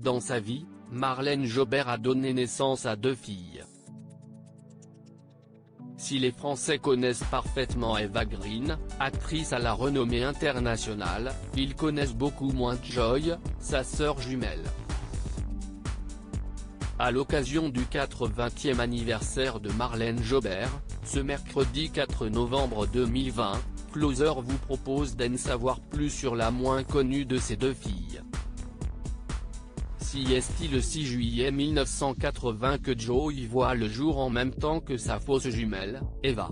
Dans sa vie, Marlène Jobert a donné naissance à 2 filles. Si les Français connaissent parfaitement Eva Green, actrice à la renommée internationale, ils connaissent beaucoup moins Joy, sa sœur jumelle. À l'occasion du 80e anniversaire de Marlène Jobert, ce mercredi 4 novembre 2020, Closer vous propose d'en savoir plus sur la moins connue de ces 2 filles. Si est le 6 juillet 1980 que Joy voit le jour en même temps que sa fausse jumelle, Eva.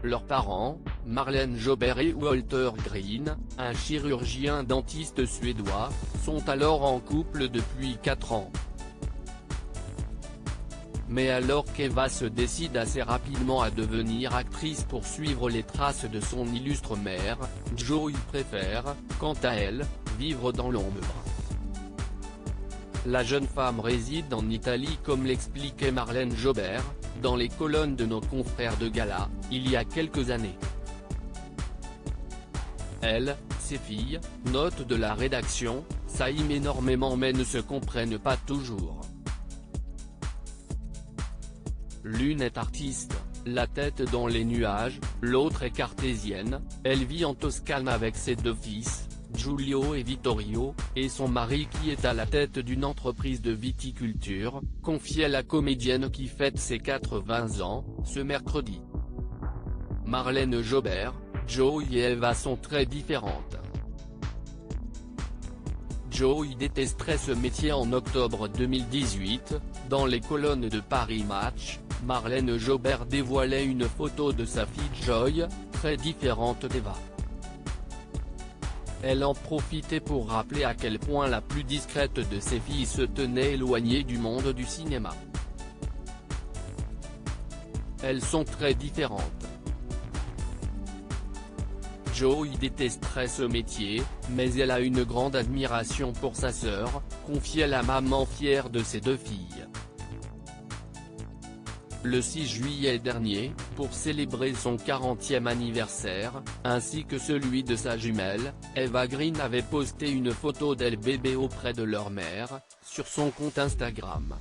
Leurs parents, Marlène Jobert et Walter Green, un chirurgien dentiste suédois, sont alors en couple depuis 4 ans. Mais alors qu'Eva se décide assez rapidement à devenir actrice pour suivre les traces de son illustre mère, Joy préfère, quant à elle, vivre dans l'ombre. La jeune femme réside en Italie comme l'expliquait Marlène Jobert, dans les colonnes de nos confrères de Gala, il y a quelques années. Elle, ses filles, note de la rédaction, s'aiment énormément mais ne se comprennent pas toujours. L'une est artiste, la tête dans les nuages, l'autre est cartésienne, elle vit en Toscane avec ses 2 fils, Giulio et Vittorio, et son mari qui est à la tête d'une entreprise de viticulture, confiait la comédienne qui fête ses 80 ans, ce mercredi. Marlène Jobert, Joy et Eva sont très différentes. Joy détesterait ce métier en octobre 2018, dans les colonnes de Paris Match, Marlène Jobert dévoilait une photo de sa fille Joy, très différente d'Eva. Elle en profitait pour rappeler à quel point la plus discrète de ses filles se tenait éloignée du monde du cinéma. Elles sont très différentes. Joy détesterait ce métier, mais elle a une grande admiration pour sa sœur, confiait la maman fière de ses 2 filles. Le 6 juillet dernier, pour célébrer son 40e anniversaire, ainsi que celui de sa jumelle, Eva Green avait posté une photo d'elle bébé auprès de leur mère, sur son compte Instagram.